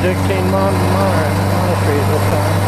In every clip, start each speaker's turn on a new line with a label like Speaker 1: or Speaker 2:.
Speaker 1: Benedictine monasteries this time.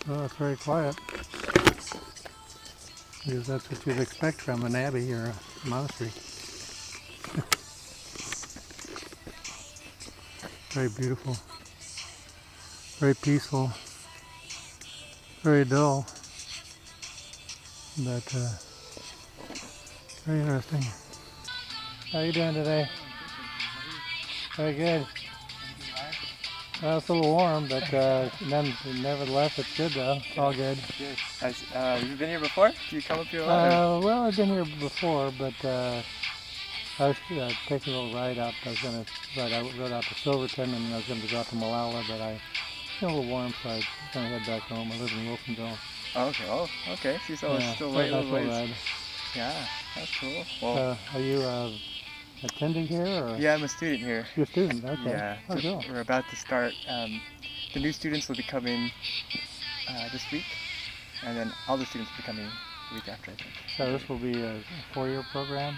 Speaker 1: Well, it's very quiet. Because that's what you'd expect from an abbey or a monastery. Very beautiful. Very peaceful. Very dull. But very interesting. How are you doing today? Very good. Well, it's a little warm, but nevertheless, it's good though. It's all good.
Speaker 2: Good. Have you been here before? Do you come up here a lot?
Speaker 1: Well, I've been here before, but I was taking a little ride out. I rode out to Silverton, and I was going to go out to Malala, but I got a little warm, so I going to head back home. I live in Wilsonville.
Speaker 2: Oh, okay. Oh, okay. So it's still way a little ways. Yeah, that's cool. Well,
Speaker 1: are you attending here? Or?
Speaker 2: Yeah, I'm a student here.
Speaker 1: You're a student, okay.
Speaker 2: Yeah,
Speaker 1: oh, cool.
Speaker 2: We're about to start. The new students will be coming this week, and then all the students will be coming the week after, I think.
Speaker 1: So this will be a 4-year program?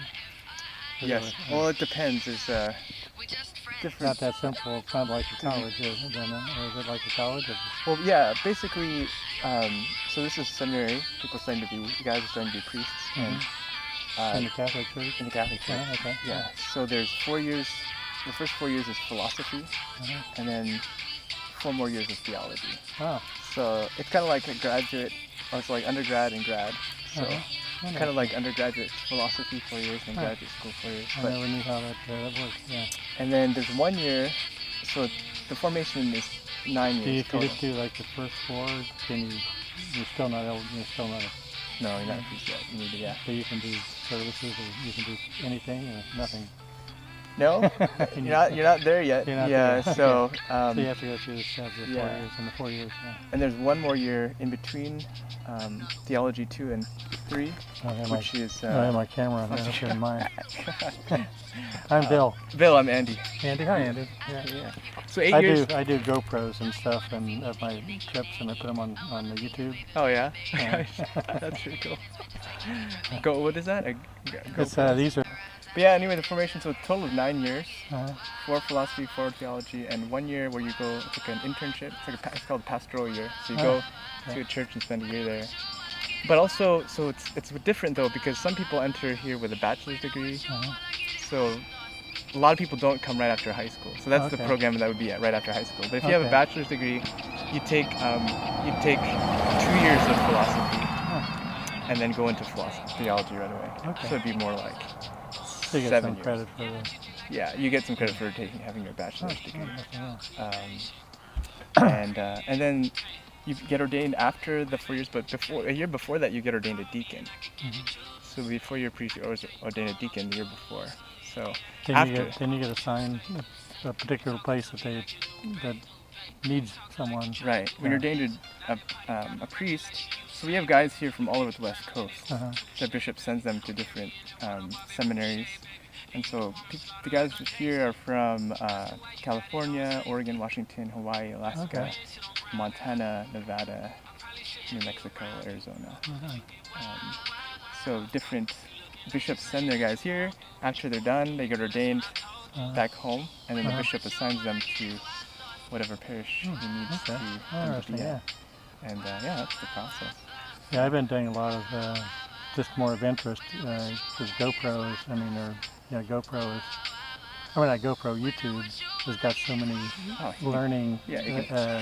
Speaker 2: Yes. Well, it depends. It's different.
Speaker 1: Not that simple. It's not like a college, is it? Or is it like a college?
Speaker 2: Well, yeah. Basically, so this is seminary. People are you guys are starting to be priests.
Speaker 1: And, in the Catholic Church?
Speaker 2: In the Catholic Church.
Speaker 1: Yeah, okay.
Speaker 2: Yeah. So there's 4 years. The first 4 years is philosophy, and then 4 more years is theology.
Speaker 1: Oh.
Speaker 2: So it's kind of like a graduate, or it's like undergrad and grad. So kind of like undergraduate philosophy 4 years and graduate school 4 years.
Speaker 1: I never knew how that works. Yeah.
Speaker 2: And then there's 1 year. So the formation is 9 years.
Speaker 1: If you just do like the first 4, then you're still not eligible. You're still not.
Speaker 2: No, you're not a priest yet. You need to, yeah.
Speaker 1: So you can do services, or you can do anything, or nothing.
Speaker 2: No, you're not there yet.
Speaker 1: You're not
Speaker 2: there. So
Speaker 1: so you have to go through the steps of 4 years and the 4 years. Yeah.
Speaker 2: And there's 1 more year in between theology 2 and 3, which is.
Speaker 1: I have my camera on there, in mine. I'm Bill.
Speaker 2: Bill, I'm Andy.
Speaker 1: Andy, hi Andy. Yeah.
Speaker 2: So 8 years.
Speaker 1: I do GoPros and stuff, and of my trips, and I put them on the YouTube.
Speaker 2: Oh yeah. That's pretty cool. What is that?
Speaker 1: These are.
Speaker 2: But yeah, anyway, the formation, so a total of 9 years, 4 philosophy, 4 theology, and 1 year where you go, it's like an internship, it's called a pastoral year. So you go to a church and spend a year there. But also, so it's different though, because some people enter here with a bachelor's degree. So a lot of people don't come right after high school. So that's the program that would be at right after high school. But if you have a bachelor's degree, you take 2 years of philosophy and then go into theology right away. So it'd be more like
Speaker 1: so you get
Speaker 2: 7
Speaker 1: some
Speaker 2: years.
Speaker 1: credit for the...
Speaker 2: Yeah, you get some credit for having your bachelor's degree. And then you get ordained after the 4 years, but a year before that you get ordained a deacon. So before you're a priest, you're always ordained a deacon the year before. So
Speaker 1: then you get assigned a particular place that needs someone.
Speaker 2: Right. When you're ordained a priest, so we have guys here from all over the West Coast. The bishop sends them to different seminaries. And so the guys here are from California, Oregon, Washington, Hawaii, Alaska, Montana, Nevada, New Mexico, Arizona. So different bishops send their guys here. After they're done, they get ordained back home, and then the bishop assigns them to whatever parish he needs to be at. And that's the process.
Speaker 1: Yeah, I've been doing a lot of just more of interest because GoPros. I mean, GoPro is. I mean, not GoPro. YouTube has got so many learning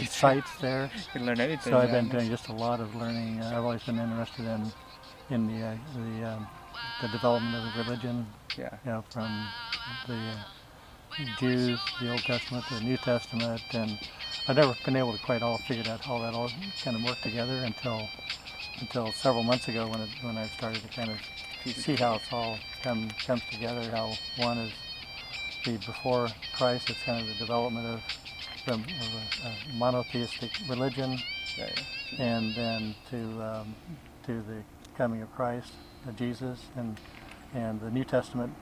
Speaker 1: sites there.
Speaker 2: You can learn anything.
Speaker 1: So I've been doing just a lot of learning. I've always been interested in the development of the religion. You know, from the Jews, the Old Testament, the New Testament, and I've never been able to quite all figure out how that all kind of worked together until several months ago when I started to kind of see how it's all comes together. How one is the before Christ, it's kind of the development of a monotheistic religion, and then to the coming of Christ, Jesus, and the New Testament.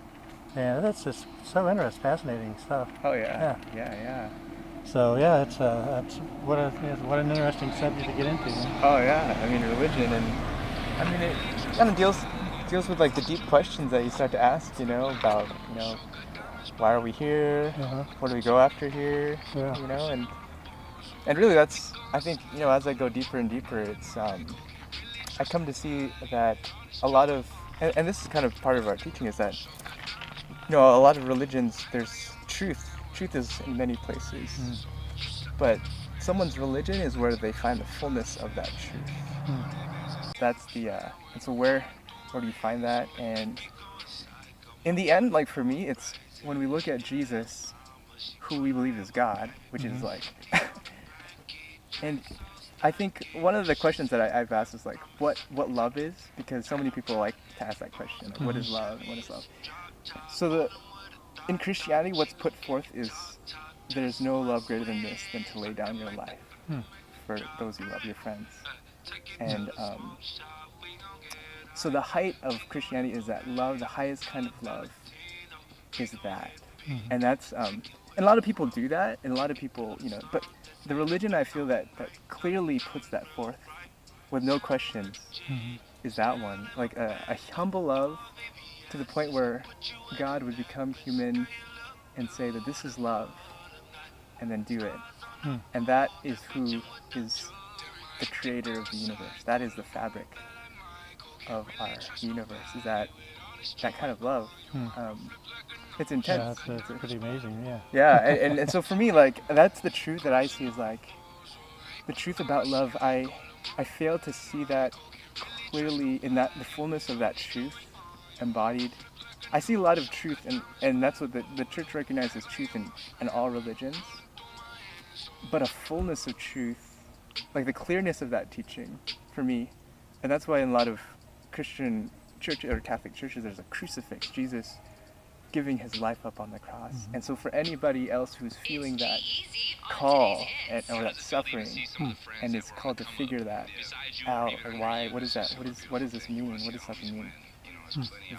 Speaker 1: And that's just so interesting, fascinating stuff.
Speaker 2: Oh yeah. Yeah.
Speaker 1: So yeah, it's what an interesting subject to get into.
Speaker 2: Oh yeah, I mean religion, and I mean it kind of deals with like the deep questions that you start to ask, about why are we here, what do we go after here, and And really that's, I think, as I go deeper and deeper, it's, I come to see that a lot of, and this is kind of part of our teaching, is that, a lot of religions, there's truth. Truth is in many places. But someone's religion is where they find the fullness of that truth. That's the, and so where do you find that? And in the end, like for me, it's when we look at Jesus, who we believe is God, which is like, and I think one of the questions that I've asked is like, what love is? Because so many people like to ask that question, like, what is love and what is love? So in Christianity, what's put forth is there's no love greater than this, than to lay down your life for those you love, your friends. And so the height of Christianity is that love, the highest kind of love is that. And that's, and a lot of people do that, and a lot of people, but the religion I feel that clearly puts that forth with no questions is that one. Like a humble love to the point where God would become human and say that this is love, and then do it. And that is who is the creator of the universe. That is the fabric of our universe, is that kind of love. It's intense.
Speaker 1: Yeah, that's pretty amazing, yeah.
Speaker 2: Yeah, and so for me, like, that's the truth that I see, is like, the truth about love, I fail to see that clearly in that, the fullness of that truth embodied. I see a lot of truth, and that's what the church recognizes truth in all religions, but a fullness of truth, like the clearness of that teaching, for me, and that's why in a lot of Christian church or Catholic churches there's a crucifix, Jesus giving his life up on the cross. And so for anybody else who's feeling that call or that suffering and is called to figure that out, or why, what does this mean, what does suffering mean,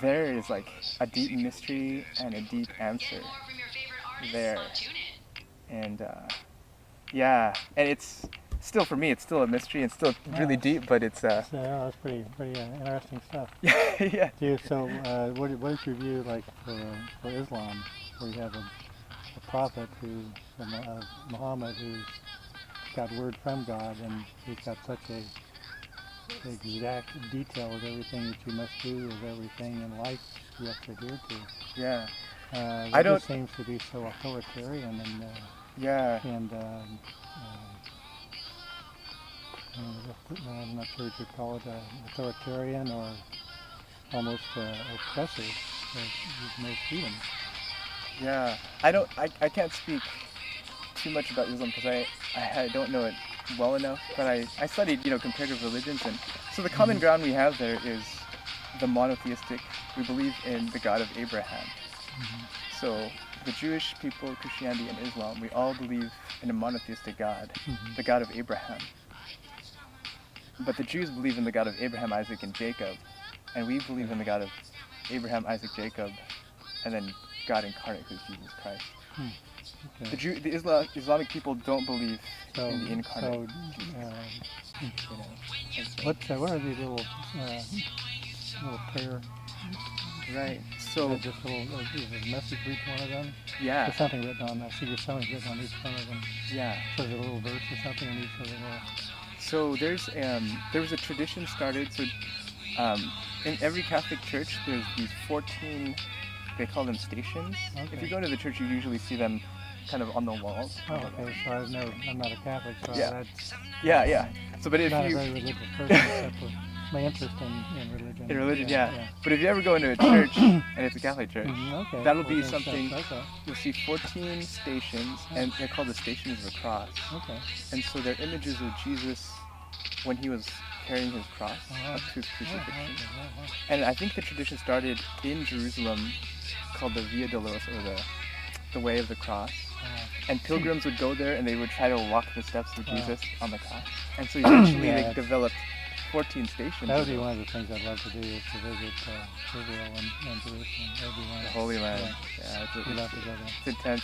Speaker 2: there is like a deep mystery and a deep answer there. And and it's still, for me, it's still a mystery and still really deep, but it's
Speaker 1: yeah, that's pretty interesting stuff.
Speaker 2: Yeah.
Speaker 1: So what is your view like for Islam, where you have a prophet Muhammad, who's got word from God, and he's got such a exact detail of everything that you must do, of everything in life you have to adhere to.
Speaker 2: Yeah.
Speaker 1: It just seems to be so authoritarian and I'm not sure if you call it authoritarian or almost oppressive. There's no freedom.
Speaker 2: Yeah, I can't speak too much about Islam because I don't know it well enough, but I studied, comparative religions, and so the common ground we have there is the monotheistic. We believe in the God of Abraham. So the Jewish people, Christianity, and Islam, we all believe in a monotheistic God, the God of Abraham. But the Jews believe in the God of Abraham, Isaac, and Jacob, and we believe in the God of Abraham, Isaac, Jacob, and then God incarnate, who's Jesus Christ. Okay. The Islamic people don't believe in the incarnate.
Speaker 1: What are these little prayer?
Speaker 2: Right. So
Speaker 1: just a message for each one of them.
Speaker 2: Yeah.
Speaker 1: There's something written on. I see there's something written on each one of them.
Speaker 2: Yeah.
Speaker 1: So there's a little verse or something on each of them.
Speaker 2: So there was a tradition started. So in every Catholic church, there's these 14. They call them stations. Okay. If you go to the church, you usually see them kind of on the walls.
Speaker 1: Oh, okay. So I'm not a Catholic, so that's
Speaker 2: yeah. So, but if
Speaker 1: not
Speaker 2: you
Speaker 1: a very religious person, except for my interest in religion.
Speaker 2: In religion, yeah. But if you ever go into a church and it's a Catholic church, that'll be something. You'll see 14 stations, and they're called the Stations of the Cross. Okay. And so they're images of Jesus when he was carrying his cross up to his crucifixion. And I think the tradition started in Jerusalem, called the Via Dolorosa, or the Way of the Cross. And pilgrims would go there and they would try to walk the steps of Jesus on the cross. And so eventually they developed 14 stations.
Speaker 1: That would be one of the things I'd love to do, is to visit Israel and Jerusalem. That would be one.
Speaker 2: The Holy Land. Yeah,
Speaker 1: we'd love to go there.
Speaker 2: It's intense.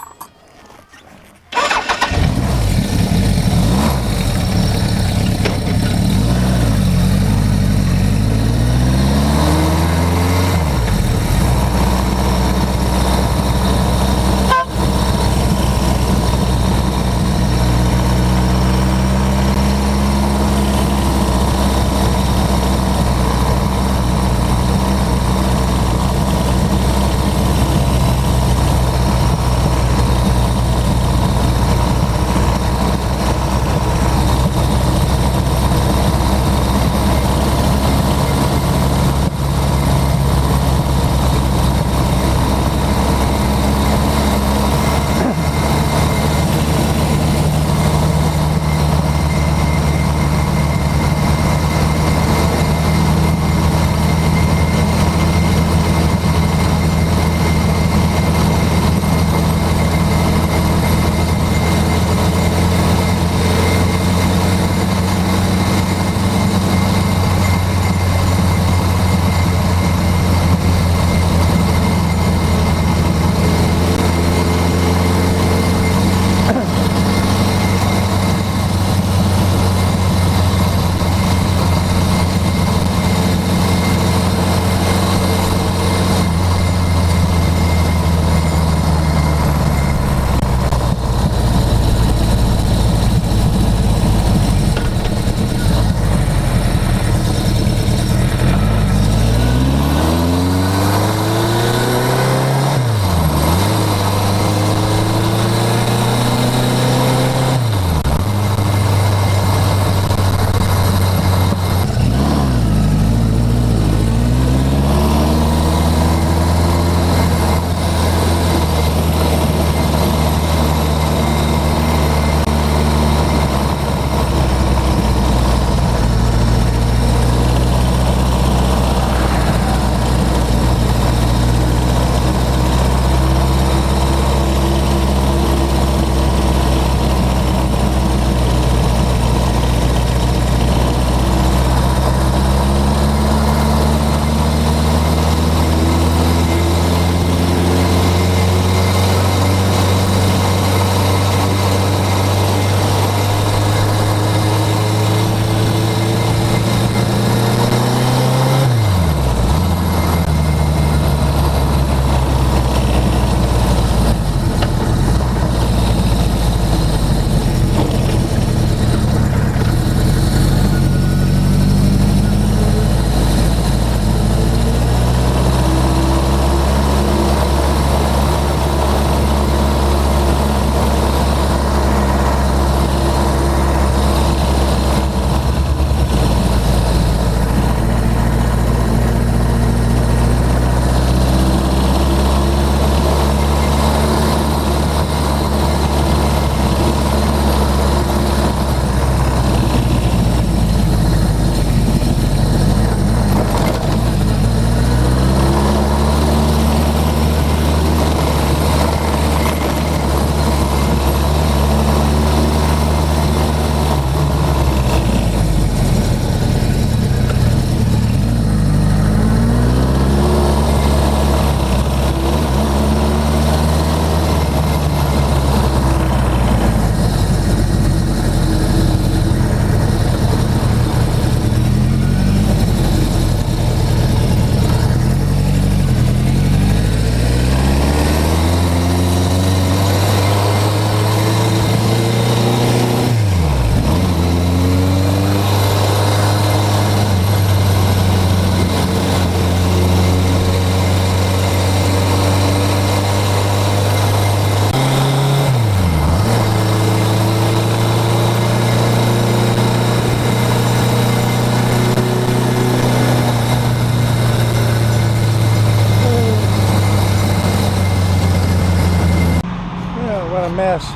Speaker 1: What a mess.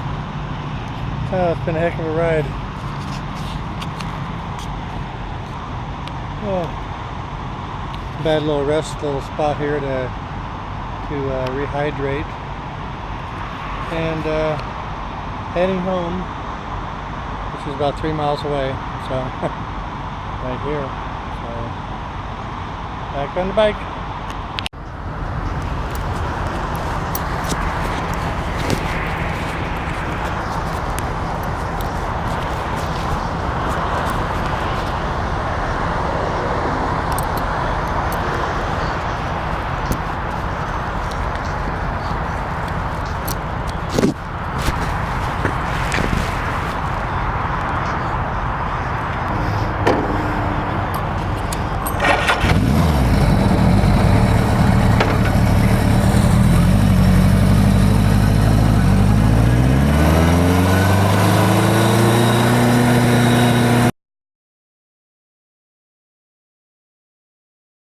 Speaker 1: Oh, it's been a heck of a ride. Oh, bad little rest, little spot here to rehydrate, and heading home, which is about 3 miles away. So right here. So back on the bike.